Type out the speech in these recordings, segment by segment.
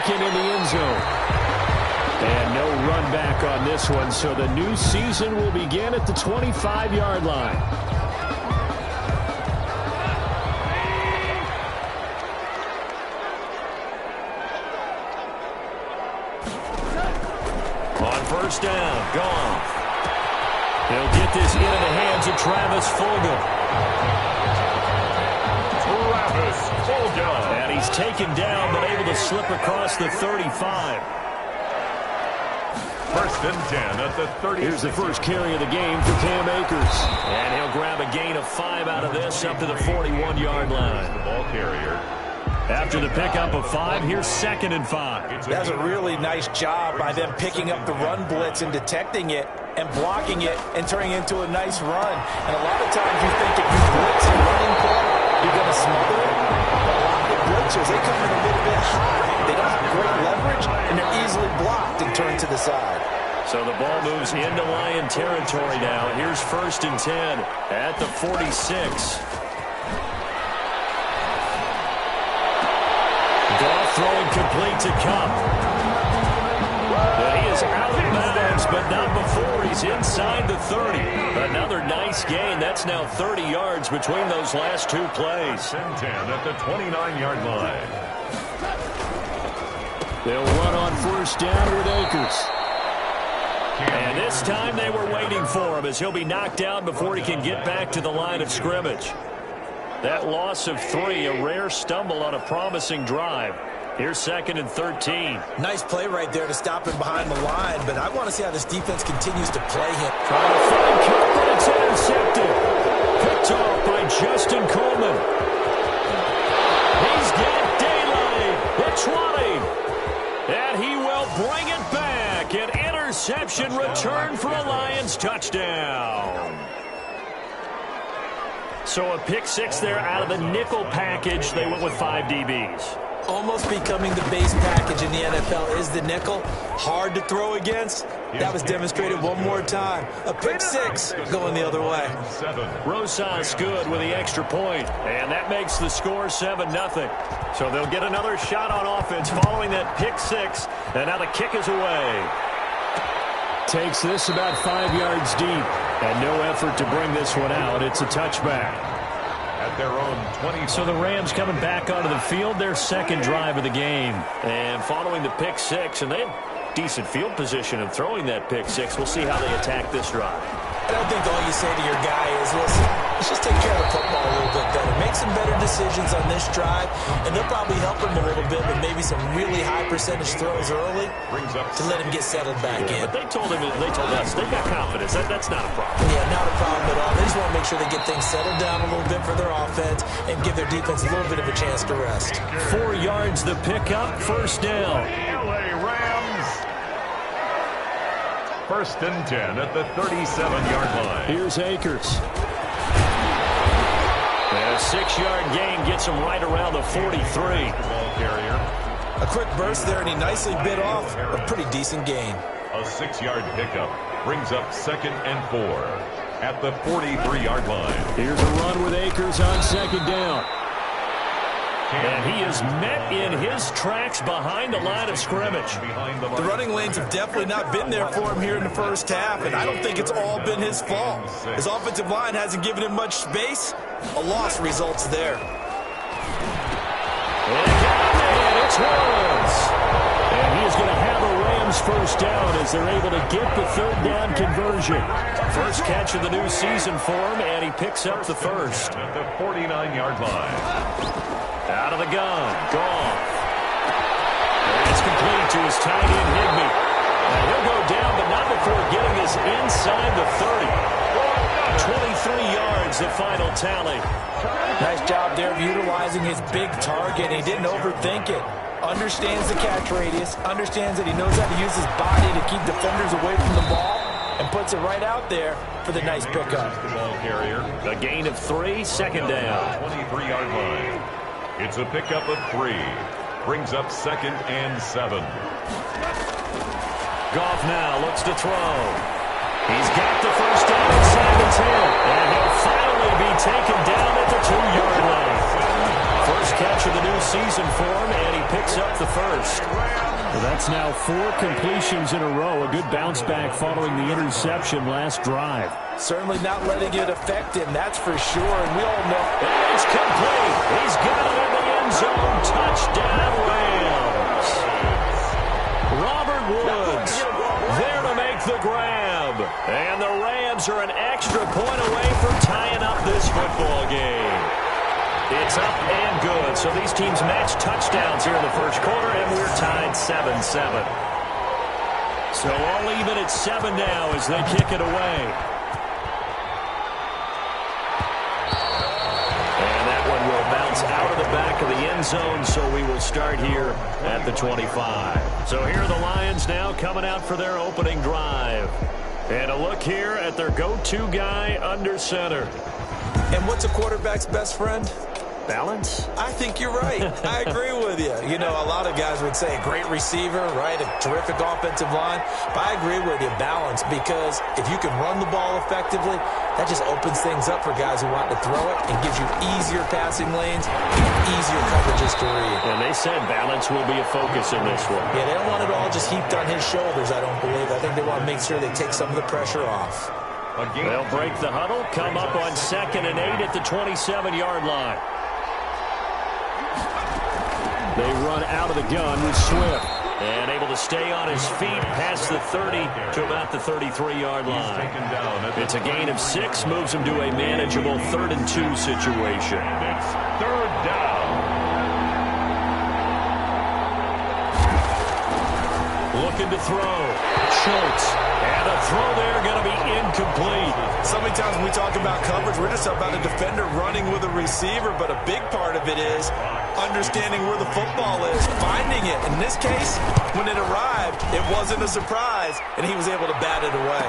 second in the end zone. And no run back on this one, so the new season will begin at the 25-yard line. On first down, Goff. He'll get this into the hands of Travis Fulgham. And he's taken down, but able to slip across the 35. First and 10 at the 30. Here's the first carry of the game for Cam Akers. And he'll grab a gain of 5 out of this up to the 41-yard line. The ball carrier. After the pickup of 5, here's second and 5. That's a really nice job by them picking up the run blitz and detecting it and blocking it and turning it into a nice run. And a lot of times you think if you blitz a running play, you're going to smother it. But a lot of the blitzers, they come in a little bit high. They don't have great leverage, and they're easily blocked and turned to the side. So the ball moves into Lion territory now. Here's first and 10 at the 46. Goff throwing complete to Kupp. He is out of bounds, but not before. He's inside the 30. Another nice gain. That's now 30 yards between those last two plays. 10 at the 29-yard line. They'll run on first down with Akers. And this time they were waiting for him as he'll be knocked down before he can get back to the line of scrimmage. That loss of 3, a rare stumble on a promising drive. Here's second and 13. Nice play right there to stop him behind the line, but I want to see how this defense continues to play him. Trying to find Kupp, but it's intercepted. Picked off by Justin Coleman. He's got daylight. The 20. And he will bring it back. An interception return for a Lions touchdown. So a pick 6 there out of the nickel package. They went with 5 DBs. Almost becoming the base package in the NFL is the nickel. Hard to throw against. That was demonstrated one more time. A pick 6 going the other way. Rosas good with the extra point, and that makes the score 7-0. So they'll get another shot on offense following that pick 6, and now the kick is away. Takes this about 5 yards deep, and no effort to bring this one out. It's a touchback. At their own 20. So the Rams coming back onto the field, their second drive of the game. And following the pick 6, and they have decent field position of throwing that pick 6. We'll see how they attack this drive. I don't think all you say to your guy is, listen, let's just take care of the football a little bit better. Make some better decisions on this drive, and they'll probably help him a little bit with maybe some really high percentage throws early to let him get settled back in. But they told us, they've got confidence. That's not a problem. Yeah, not a problem at all. They just want to make sure they get things settled down a little bit for their offense and give their defense a little bit of a chance to rest. 4 yards the pickup, first down. LA Rams. First and 10 at the 37-yard line. Here's Akers. A 6-yard gain gets him right around the 43. Ball carrier. A quick burst there, and he nicely bit off a pretty decent gain. A 6-yard pickup brings up second and 4 at the 43-yard line. Here's a run with Akers on second down. And he is met in his tracks behind the line of scrimmage. The running lanes have definitely not been there for him here in the first half, and I don't think it's all been his fault. His offensive line hasn't given him much space. A loss results there. And it's Williams. And he is going to have a Rams first down as they're able to get the third down conversion. First catch of the new season for him, and he picks up the first. At the 49-yard line. Out of the gun, Goff. And it's complete to his tight end, Higbee. And he'll go down, but not before getting this inside the 30. 23 yards, the final tally. Nice job there of utilizing his big target. He didn't overthink it. Understands the catch radius. Understands that he knows how to use his body to keep defenders away from the ball. And puts it right out there for the nice pickup. The ball carrier. A gain of 3, second down. 23-yard line. It's a pickup of 3. Brings up second and 7. Goff now looks to throw. He's got the first down inside the 10. And he'll finally be taken down at the 2-yard line. first catch of the new season for him, and he picks up the first. Well, that's now 4 completions in a row. A good bounce back following the interception last drive. Certainly not letting it affect him, that's for sure. And we all know. It's complete. He's got it in the end zone. Touchdown, Rams. Robert Woods there to make the grab. And the Rams are an extra point away from tying up this football game. It's up and good. So these teams match touchdowns here in the first quarter, and we're tied 7-7. So all even at 7 now as they kick it away. And that one will bounce out of the back of the end zone, so we will start here at the 25. So here are the Lions now coming out for their opening drive. And a look here at their go-to guy under center. And what's a quarterback's best friend? Balance? I think you're right. I agree with you. You know, a lot of guys would say a great receiver, right? A terrific offensive line. But I agree with you, balance, because if you can run the ball effectively, that just opens things up for guys who want to throw it and gives you easier passing lanes, easier coverages to read. And they said balance will be a focus in this one. Yeah, they don't want it all just heaped on his shoulders, I don't believe. I think they want to make sure they take some of the pressure off. They'll break the huddle, come up on 2nd and 8 at the 27-yard line. They run out of the gun with Swift. And able to stay on his feet past the 30 to about the 33-yard line. It's a gain of 6, moves him to a manageable 3rd and 2 situation. It's 3rd down. Looking to throw. Schultz. And a throw there going to be incomplete. So many times when we talk about coverage, we're just about a defender running with a receiver, but a big part of it is understanding where the football is, finding it. In this case, when it arrived, it wasn't a surprise, and he was able to bat it away.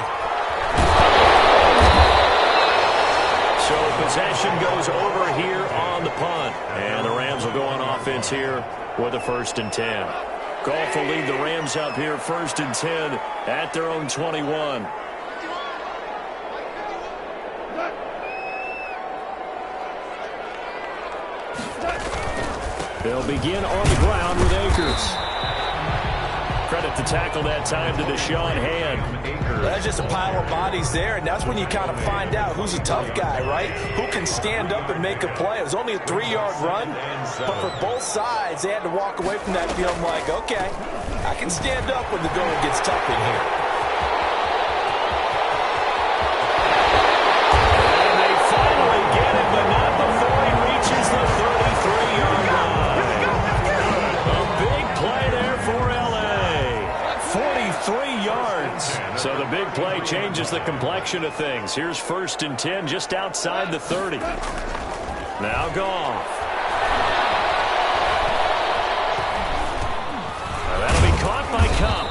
So possession goes over here on the punt, and the Rams will go on offense here with a 1st and 10. Goff will lead the Rams up here 1st and 10 at their own 21. They'll begin on the ground with Akers. Credit the tackle that time to Deshaun Hand. That's just a pile of bodies there, and that's when you kind of find out who's a tough guy, right? Who can stand up and make a play. It was only a 3-yard run, but for both sides, they had to walk away from that feeling like, okay, I can stand up when the going gets tough in here. And they finally get him, but not before he reaches the 33-yard line. A big play there for L.A. 43 yards. So the big play changes the complexion of things. Here's 1st and 10 just outside the 30. Now Goff. That'll be caught by Cup.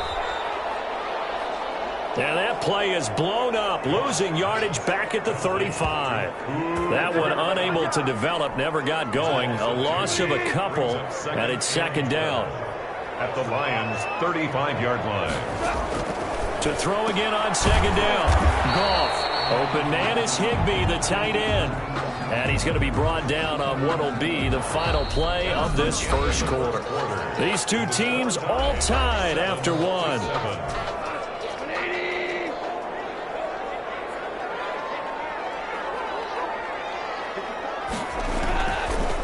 And that play is blown up, losing yardage back at the 35. That one unable to develop, never got going. A loss of a couple, and it's 2nd down. At the Lions' 35-yard line. To throw again on 2nd down. Goff. Open man is Higbee, the tight end. And he's going to be brought down on what will be the final play of this first quarter. These two teams all tied after one.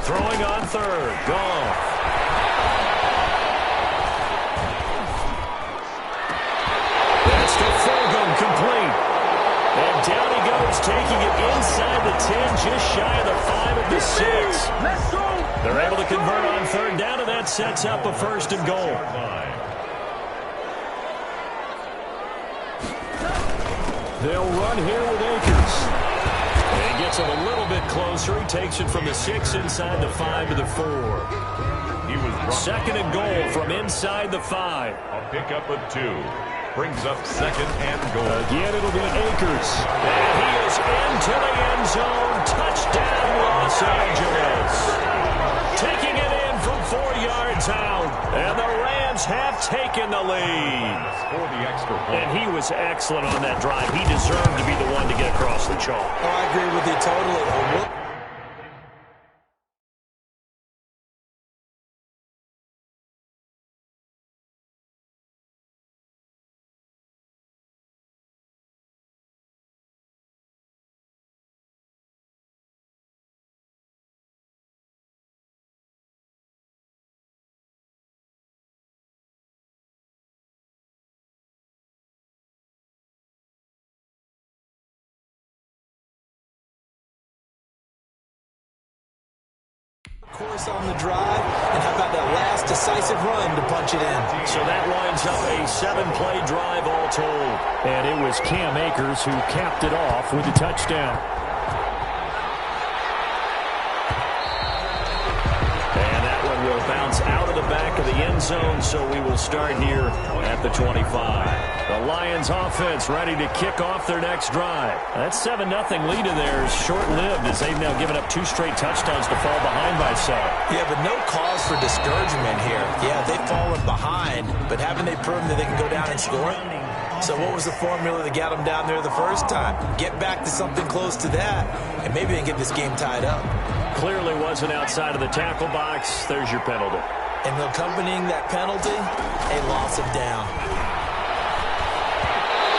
Throwing on 3rd. Goff. That's to Fulgham, complete. And down he goes, taking it inside the 10, just shy of the 5 of the 6. They're able to convert on 3rd down, and that sets up a 1st and goal. They'll run here with Akers. And he gets it a little bit closer. He takes it from the 6 inside the 5 to the 4. He was 2nd and goal from inside the 5. A pickup of 2. Brings up 2nd and goal. Again, it'll be Akers. And he is into the end zone. Touchdown, Los Angeles. Taking it in from 4 yards out. And the Rams have taken the lead. For the extra point. And he was excellent on that drive. He deserved to be the one to get across the chalk. Oh, I agree with you totally. Course on the drive, and how about that last decisive run to punch it in? So that winds up a 7-play drive all told. And it was Cam Akers who capped it off with a touchdown. And that one will bounce out of the back of the end zone, so we will start here at the 25. The Lions offense ready to kick off their next drive. That 7-0 lead of theirs short-lived as they've now given up 2 straight touchdowns to fall behind by 7. Yeah, but no cause for discouragement here. Yeah, they've fallen behind, but haven't they proven that they can go down and score? So what was the formula that got them down there the first time? Get back to something close to that, and maybe they can get this game tied up. Clearly wasn't outside of the tackle box. There's your penalty. And accompanying that penalty, a loss of down.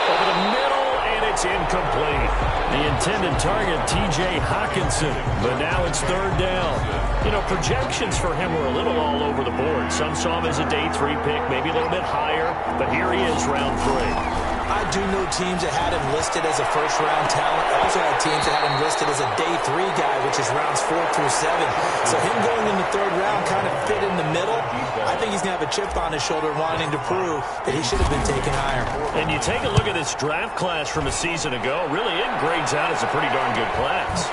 Over the middle, and it's incomplete. The intended target, T.J. Hawkinson, but now it's 3rd down. You know, projections for him were a little all over the board. Some saw him as a day 3 pick, maybe a little bit higher, but here he is, round 3. I do know teams that had him listed as a first-round talent. I also had teams that had him listed as a day 3 guy, which is rounds 4 through 7. So him going in the 3rd round kind of fit in the middle. I think he's going to have a chip on his shoulder wanting to prove that he should have been taken higher. And you take a look at this draft class from a season ago, really it grades out as a pretty darn good class.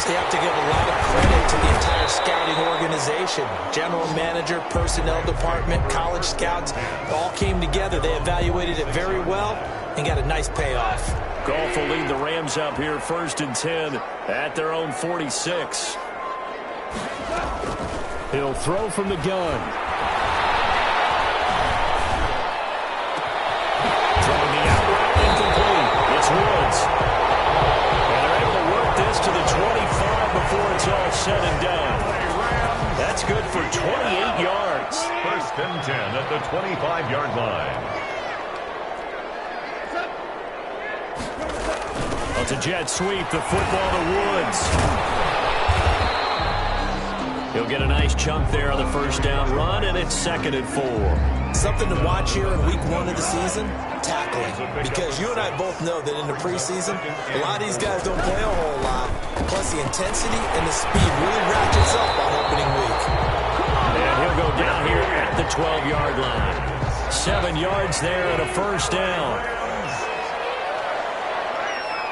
So you have to give a lot of credit to the entire scouting organization. General manager, personnel department, college scouts, all came together. They evaluated it very well and got a nice payoff. Goff will lead the Rams up here 1st and 10 at their own 46. He'll throw from the gun. Throwing the out route incomplete. It's Woods. And they're able to work this to the 25 before it's all said and done. That's good for 28 yards. 1st and 10 at the 25-yard line. It's a jet sweep, the football to Woods. He'll get a nice chunk there on the 1st down run, and it's 2nd and 4. Something to watch here in week 1 of the season, tackling. Because you and I both know that in the preseason, a lot of these guys don't play a whole lot. Plus the intensity and the speed really ratchets up on opening week. And he'll go down here at the 12-yard line. 7 yards there and a 1st down.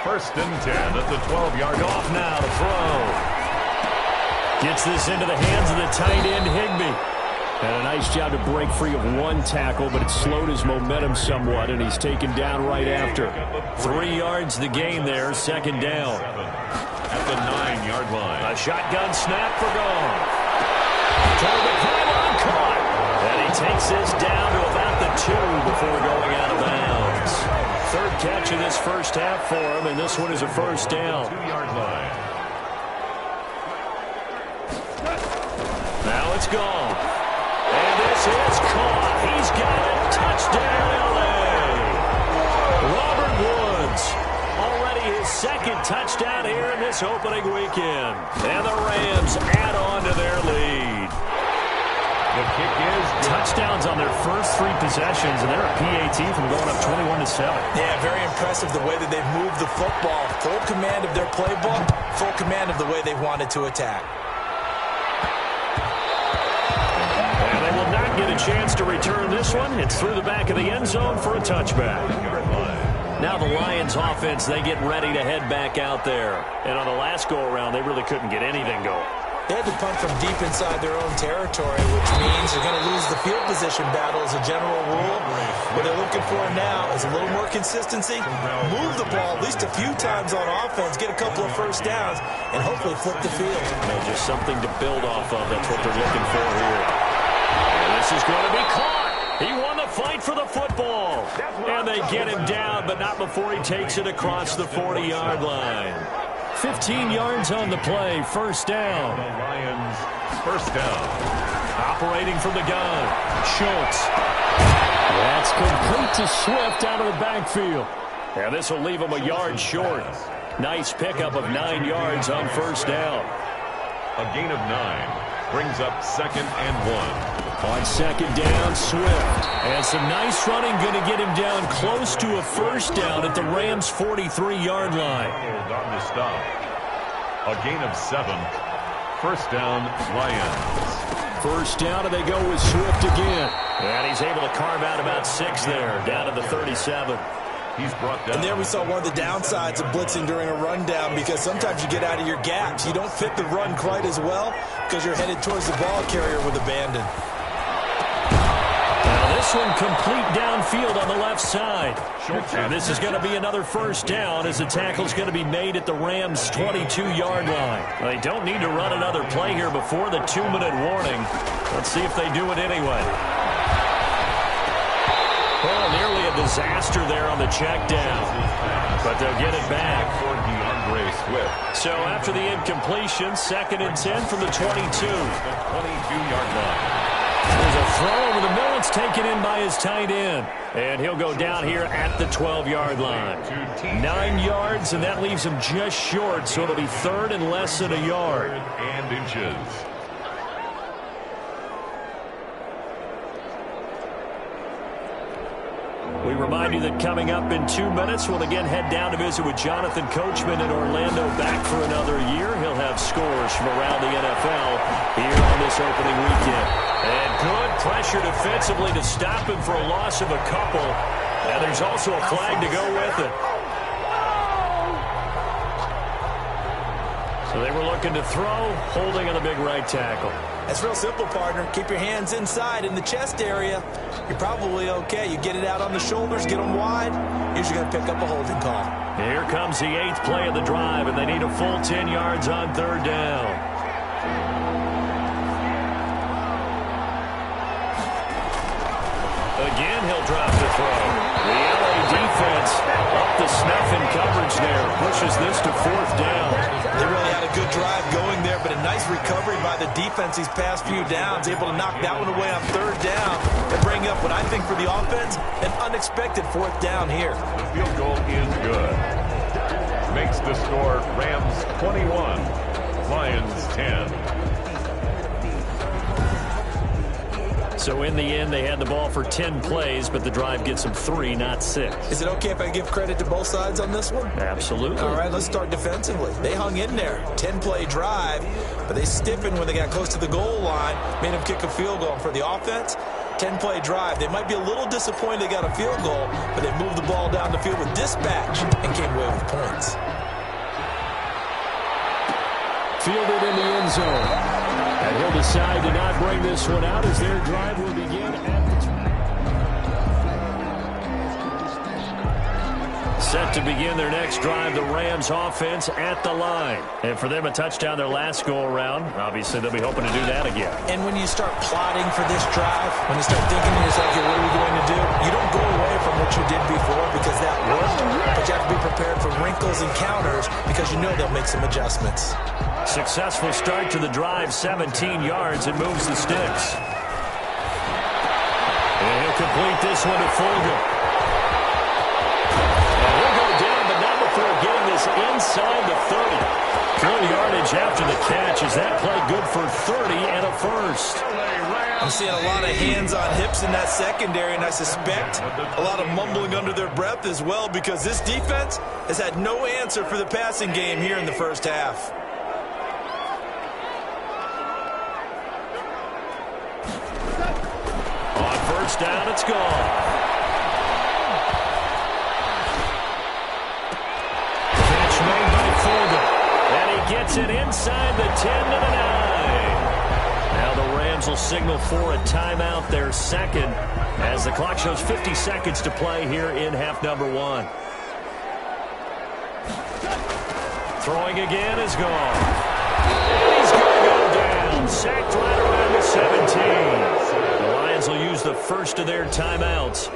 1st and 10 at the 12-yard line. Off now to throw. Gets this into the hands of the tight end, Higbee. And a nice job to break free of 1 tackle, but it slowed his momentum somewhat, and he's taken down right after. 3 yards the gain there, 2nd down. At the 9-yard line. A shotgun snap for Goff. Toward the pylon, caught. And he takes this down to about the 2 before going out of bounds. 3rd catch of this 1st half for him, and this one is a 1st down. 2-yard line. Now it's Goff. And this is caught. He's got it. Touchdown, L.A. Robert Woods. Already his 2nd touchdown here in this opening weekend. And the Rams add on to their lead. The kick is touchdowns on their first 3 possessions, and they're a PAT from going up 21-7. Yeah, very impressive the way that they've moved the football. Full command of their playbook, full command of the way they wanted to attack. And they will not get a chance to return this one. It's through the back of the end zone for a touchback. Now the Lions offense, they get ready to head back out there. And on the last go-around, they really couldn't get anything going. They had to punt from deep inside their own territory, which means they're going to lose the field position battle as a general rule. What they're looking for now is a little more consistency, move the ball at least a few times on offense, get a couple of 1st downs, and hopefully flip the field. Just something to build off of. That's what they're looking for here. And this is going to be caught. He won the fight for the football. And they get him down, but not before he takes it across the 40-yard line. 15 yards on the play, 1st down. The Lions, 1st down. Operating from the gun, Schultz. That's complete to Swift out of the backfield. And this will leave him a yard short. Nice pickup of 9 yards on 1st down. A gain of 9 brings up 2nd and 1. On 2nd down, Swift. And some nice running, going to get him down close to a 1st down at the Rams' 43-yard line. Hold on to stop. A gain of 7. First down, Lions. First down, and they go with Swift again. And he's able to carve out about 6 there, down to the 37. He's brought down. And there we saw one of the downsides of blitzing during a rundown, because sometimes you get out of your gaps. You don't fit the run quite as well because you're headed towards the ball carrier with abandon. Now this one complete downfield on the left side. And this is going to be another first down as the tackle's going to be made at the Rams' 22-yard line. They don't need to run another play here before the 2-minute warning. Let's see if they do it anyway. Oh, nearly a disaster there on the check down. But they'll get it back. So after the incompletion, 2nd and 10 from the 22. The 22-yard line. There's a throw over the middle. It's taken in by his tight end. And he'll go down here at the 12-yard line. 9 yards, and that leaves him just short. So it'll be 3rd and less than a yard. And inches. We remind you that coming up in 2 minutes, we'll again head down to visit with Jonathan Coachman in Orlando, back for another year. He'll have scores from around the NFL here on this opening weekend. And good pressure defensively to stop him for a loss of a couple. And there's also a flag to go with it. So they were looking to throw, holding on the big right tackle. It's real simple, partner. Keep your hands inside in the chest area. You're probably okay. You get it out on the shoulders, get them wide. Usually going to pick up a holding call. Here comes the 8th play of the drive, and they need a full 10 yards on 3rd down. Again, he'll drop the throw. The LA defense up the snuff in coverage there. Pushes this to 4th down. They really had a good drive going there, but a nice recovery by the defense these past few downs. Able to knock that one away on 3rd down and bring up what I think for the offense, an unexpected 4th down here. The field goal is good. Makes the score Rams 21, Lions 10. So in the end, they had the ball for 10 plays, but the drive gets them 3, not 6. Is it okay if I give credit to both sides on this one? Absolutely. All right, let's start defensively. They hung in there. 10-play drive, but they stiffened when they got close to the goal line, made them kick a field goal. And for the offense, 10-play drive. They might be a little disappointed they got a field goal, but they moved the ball down the field with dispatch and came away with points. Fielded in the end zone. And he'll decide to not bring this one out as their drive will begin at the 20. Set to begin their next drive, the Rams offense at the line. And for them, a touchdown their last go-around. Obviously, they'll be hoping to do that again. And when you start plotting for this drive, when you start thinking to yourself, okay, what are we going to do? You don't go away from what you did before because that worked. But you have to be prepared for wrinkles and counters because you know they'll make some adjustments. Successful start to the drive, 17 yards, and moves the sticks. And he'll complete this one to Fulgham. And he'll go down, but not before getting this inside the 30. Good yardage after the catch. Is that play good for 30 and a first? I'm seeing a lot of hands on hips in that secondary, and I suspect a lot of mumbling under their breath as well because this defense has had no answer for the passing game here in the first half. First down, it's gone. Catch made by Fulgham. And he gets it inside the 10 to the 9. Now the Rams will signal for a timeout, their second, as the clock shows 50 seconds to play here in half number 1. Throwing again is gone. And he's going to go down. Sacked right around the 17. Will use the first of their timeouts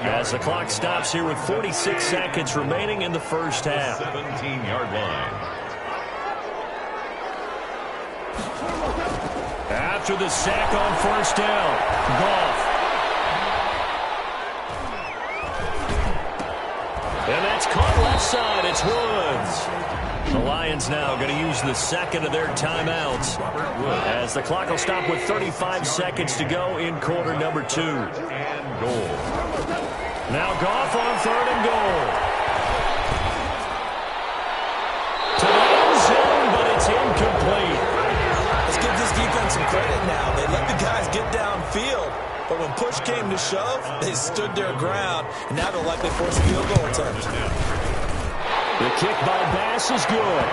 as the clock stops here with 46 seconds remaining in the first half. 17-yard line. After the sack on first down, Goff. And that's caught left side. It's Woods. The Lions now going to use the second of their timeouts as the clock will stop with 35 seconds to go in quarter number 2. And goal. Now Goff on 3rd and goal. To the end zone, but it's incomplete. but when push came to shove, they stood their ground, and now they'll likely force a field goal attempt. The kick by Bass is good.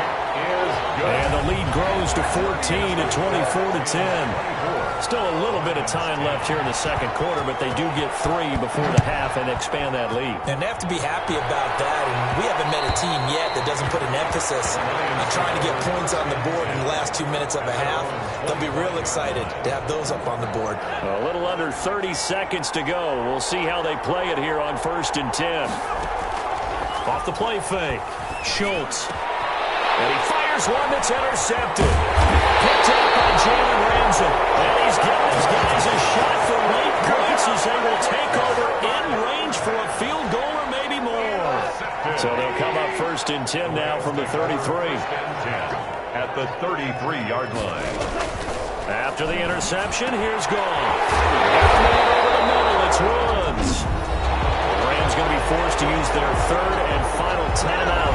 And the lead grows to 14 at 24-10. Still a little bit of time left here in the second quarter, but they do get 3 before the half and expand that lead. And they have to be happy about that. And we haven't met a team yet that doesn't put an emphasis on trying to get points on the board in the last 2 minutes of a half. They'll be real excited to have those up on the board. A little under 30 seconds to go. We'll see how they play it here on 1st and 10. Off the play fake. Schultz. And he fires one that's intercepted. Picked up by Jalen Ramsey. And he's got his guys a shot for late points as they will take over in range for a field goal or maybe more. So they'll come up 1st and 10 now from the 33. At the 33-yard line. After the interception, here's Goff. Over the middle, it's Woods. The Rams going to be forced to use their 3rd and final timeout,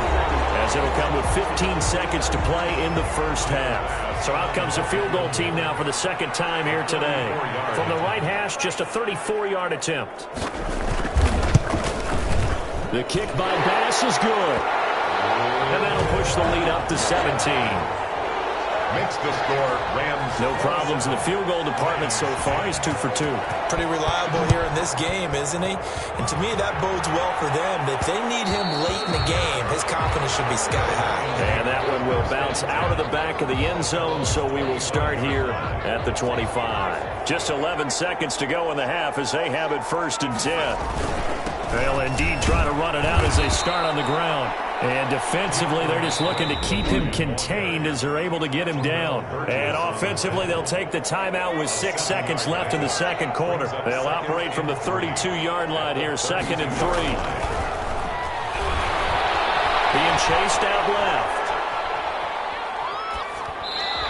as it'll come with 15 seconds to play in the first half. So out comes the field goal team now for the second time here today. From the right hash, just a 34-yard attempt. The kick by Bass is good. And that'll push the lead up to 17. Makes the score Rams. No problems in the field goal department so far. He's 2 for 2. Pretty reliable here in this game, isn't he? And to me, that bodes well for them. If they need him late in the game, his confidence should be sky high. And that one will bounce out of the back of the end zone, so we will start here at the 25. Just 11 seconds to go in the half as they have it 1st and 10. They'll indeed try to run it out as they start on the ground. And defensively, they're just looking to keep him contained as they're able to get him down. And offensively, they'll take the timeout with 6 seconds left in the second quarter. They'll operate from the 32-yard line here, 2nd and 3. Being chased out left.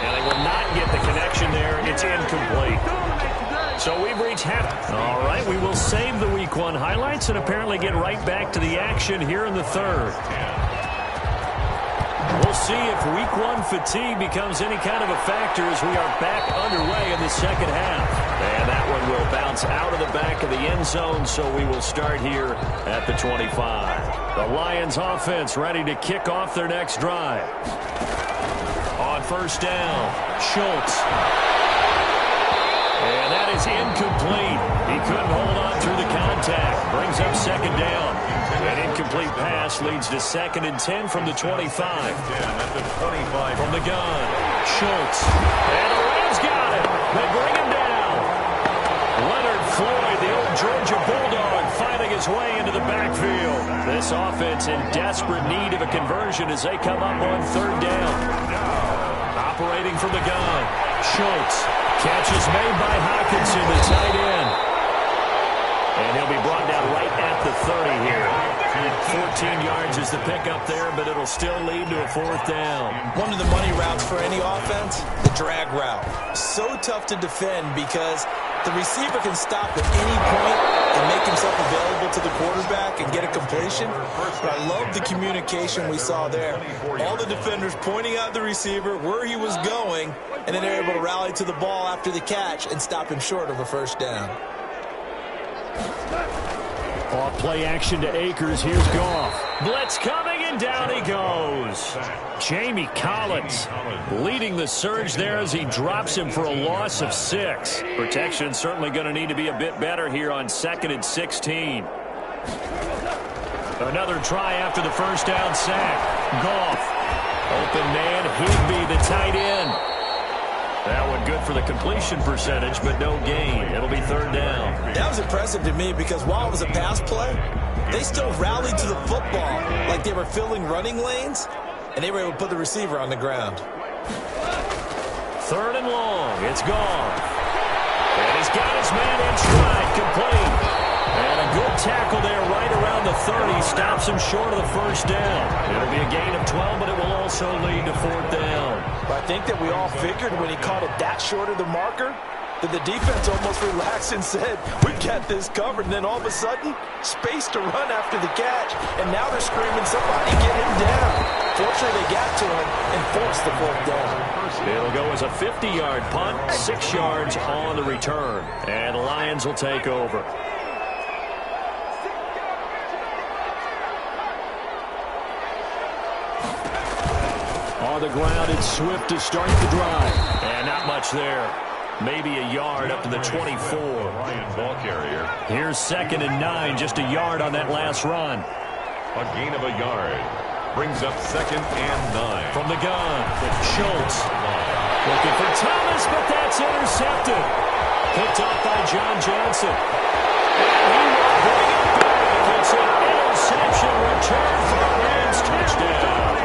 And they will not get the connection there. It's incomplete. So we've reached half. All right, we will save the Week 1 highlights and apparently get right back to the action here in the 3rd. We'll see if Week 1 fatigue becomes any kind of a factor as we are back underway in the second half. And that one will bounce out of the back of the end zone, so we will start here at the 25. The Lions offense ready to kick off their next drive. On 1st down, Schultz. And that is incomplete. He couldn't hold on through the contact. Brings up 2nd down. An incomplete pass leads to 2nd and 10 from the 25. From the gun, Schultz. And the Rams got it. They bring him down. Leonard Floyd, the old Georgia Bulldog, fighting his way into the backfield. This offense in desperate need of a conversion as they come up on 3rd down. Operating from the gun, Schultz. Catch is made by Hockenson, the tight end. And he'll be brought down right at the 30 here. 14 yards is the pickup there, but it'll still lead to a 4th down. One of the money routes for any offense, the drag route. So tough to defend because the receiver can stop at any point and make himself available to the quarterback and get a completion. But I love the communication we saw there. All the defenders pointing out the receiver, where he was going, and then they're able to rally to the ball after the catch and stop him short of a 1st down. Off play action to Akers. Here's Goff. Blitz coming, and down he goes. Jamie Collins leading the surge there as he drops him for a loss of 6. Protection certainly going to need to be a bit better here on 2nd and 16. Another try after the 1st down sack. Goff. Open man, Higbee, the tight end. That one good for the completion percentage, but no gain. It'll be 3rd down. That was impressive to me because while it was a pass play, they still rallied to the football like they were filling running lanes, and they were able to put the receiver on the ground. 3rd and long. It's Goff. And he's got his man in stride, complete. And a good tackle there right around the 30. Stops him short of the 1st down. It'll be a gain of 12, but it will also lead to 4th down. But I think that we all figured when he caught it that short of the marker that the defense almost relaxed and said, we've got this covered. And then all of a sudden, space to run after the catch. And now they're screaming, somebody get him down. Eventually they got to him and forced the fourth down. It'll go as a 50-yard punt, 6 yards on the return. And the Lions will take over. On the ground, it's Swift to start the drive. And not much there. Maybe a yard up to the 24. Ryan ball carrier. Here's 2nd and 9, just a yard on that last run. A gain of a yard. Brings up 2nd and 9. From the gun, Schultz. Looking for Thomas, but that's intercepted. Picked off by John Johnson. And he will bring it back. It's an interception return for a Rams touchdown.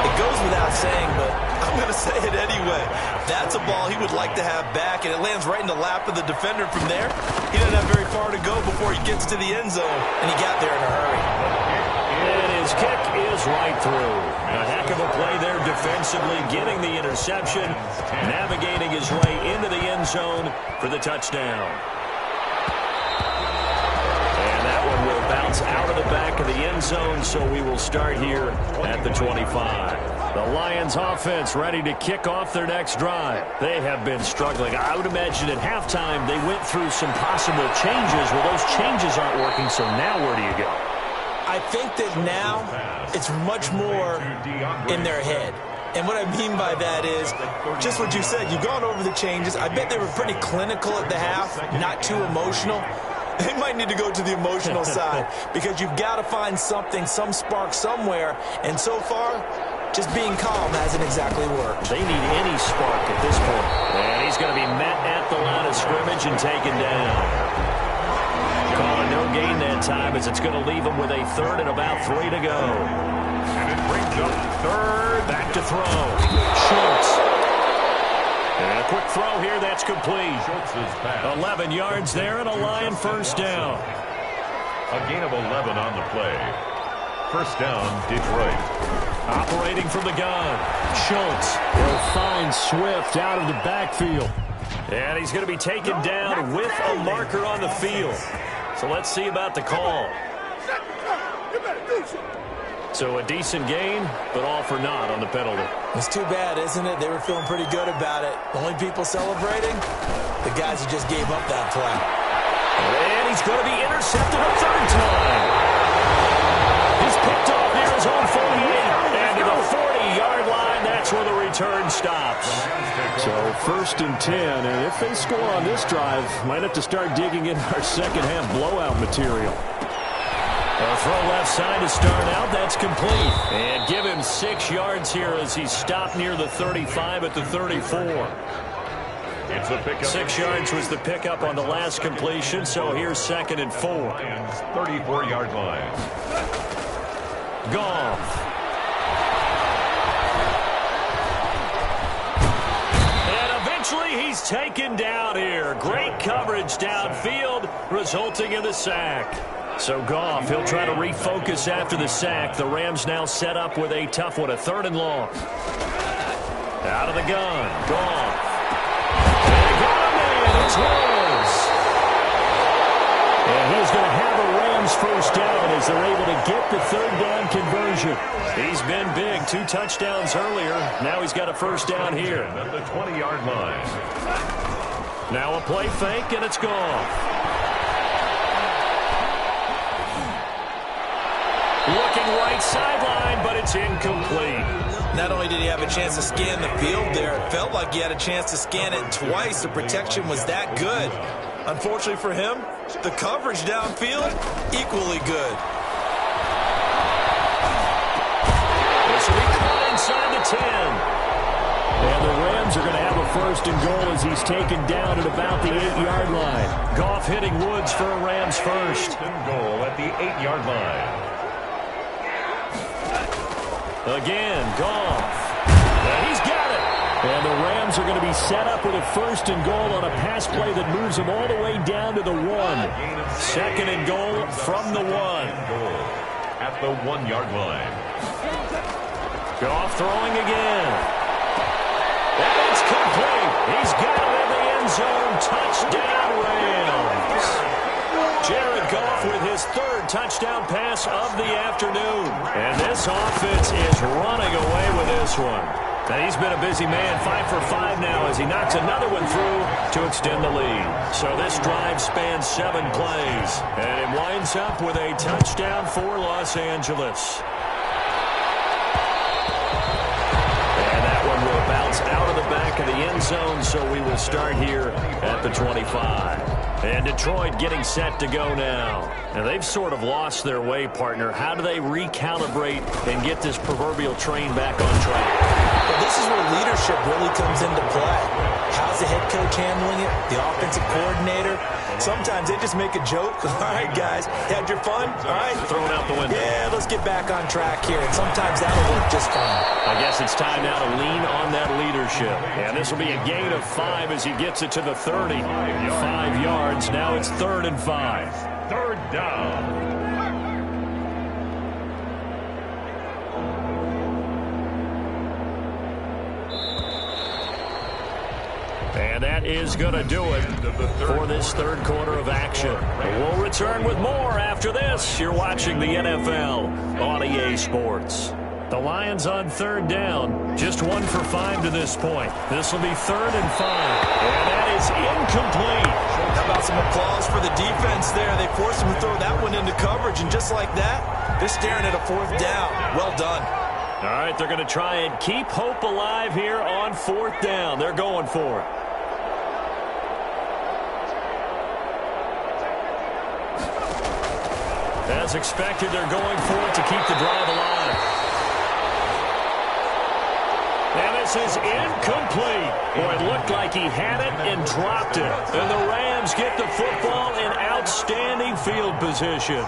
It goes without saying, but I'm going to say it anyway. That's a ball he would like to have back, and it lands right in the lap of the defender from there. He doesn't have very far to go before he gets to the end zone, and he got there in a hurry. And his kick is right through. A heck of a play there defensively, getting the interception, navigating his way into the end zone for the touchdown. And that one will bounce out of the back of the end zone, so we will start here at the 25. The Lions offense ready to kick off their next drive. They have been struggling. I would imagine at halftime they went through some possible changes. Well, those changes aren't working, so now where do you go? I think that now it's much more in their head. And what I mean by that is just what you said. You've gone over the changes. I bet they were pretty clinical at the half, not too emotional. They might need to go to the emotional side because you've got to find something, some spark somewhere. And so far, just being calm hasn't exactly worked. They need any spark at this point. And he's going to be met at the line of scrimmage and taken down. Calling no gain that time as it's going to leave him with a 3rd and about 3 to go. And it brings up 3rd. Back to throw. Schultz. And a quick throw here. That's complete. Schultz's pass. 11 yards there and a Lion first down. A gain of 11 on the play. First down, Detroit. Operating from the gun. Schultz will find Swift out of the backfield. And he's going to be taken down with a marker on the field. So let's see about the call. So a decent gain, but all for naught on the penalty. It's too bad, isn't it? They were feeling pretty good about it. The only people celebrating, the guys who just gave up that play. And he's going to be intercepted a 3rd time. He's picked off near his own 48. And to the 40-yard line, that's where the return stops. So 1st and 10, and if they score on this drive, might have to start digging in our second-half blowout material. A throw left side to start out. That's complete. And give him 6 yards here as he stopped near the 35 at the 34. It's a pickup. 6 yards was the pickup on the last completion, so here's 2nd and 4. 34-yard line. Goff. And eventually he's taken down here. Great coverage downfield, resulting in the sack. So Goff, he'll try to refocus after the sack. The Rams now set up with a tough one, a 3rd and long. Out of the gun, Goff. And they got him in. It's Rams. And he's going to have a Rams first down as they're able to get the 3rd down conversion. He's been big, 2 touchdowns earlier. Now he's got a first down here. At the 20-yard line. Now a play fake, and it's Goff. Looking right sideline, but it's incomplete. Not only did he have a chance to scan the field there, it felt like he had a chance to scan it twice. The protection was that good. Unfortunately for him, the coverage downfield, equally good. This will be caught inside the 10. And the Rams are going to have a 1st and goal as he's taken down at about the 8-yard line. Goff hitting Woods for a Rams first. 1st and goal at the 8-yard line. Again, Goff. And he's got it. And the Rams are going to be set up with a 1st and goal on a pass play that moves them all the way down to the 1. 2nd and goal from the 1. At the 1-yard line. Goff throwing again. And it's complete. He's got it in the end zone. Touchdown, Rams. Jared Goff with his third touchdown pass of the afternoon. And this offense is running away with this one. And he's been a busy man, 5 for 5 now as he knocks another one through to extend the lead. So this drive spans 7 plays. And it winds up with a touchdown for Los Angeles. And that one will bounce out of the back of the end zone, so we will start here at the 25. And Detroit getting set to go now. And they've sort of lost their way, partner. How do they recalibrate and get this proverbial train back on track? Well, this is where leadership really comes into play. How's the head coach handling it? The offensive coordinator? Sometimes they just make a joke. All right, guys, had your fun? All right. Throw it out the window. Yeah, let's get back on track here. And sometimes that'll work just fine. I guess it's time now to lean on that leadership. And this will be a gain of 5 as he gets it to the 30. 5 yards. Now it's 3rd and 5. Third down. And that is going to do it for this third quarter of action. We'll return with more after this. You're watching the NFL on EA Sports. The Lions on 3rd down. Just 1 for 5 to this point. This will be 3rd and 5. And that is incomplete. How about some applause for the defense there? They forced him to throw that one into coverage, and just like that, they're staring at a 4th down. Well done. All right, they're going to try and keep hope alive here on 4th down. They're going for it. As expected, they're going for it to keep the drive alive. And this is incomplete. Boy, it looked like he had it and dropped it. And the Rams get the football in outstanding field position.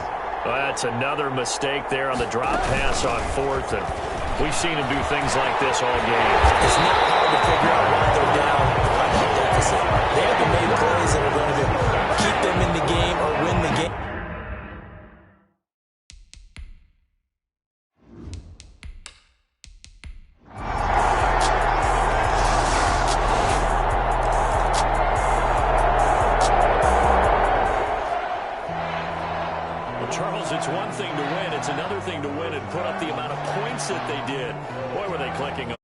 Well, that's another mistake there on the drop pass on 4th. And we've seen him do things like this all game. It's not hard to figure out why they're down by that deficit. They haven't made plays that are going to keep them in the game or win the game. Charles, it's one thing to win. It's another thing to win and put up the amount of points that they did. Boy, were they clicking.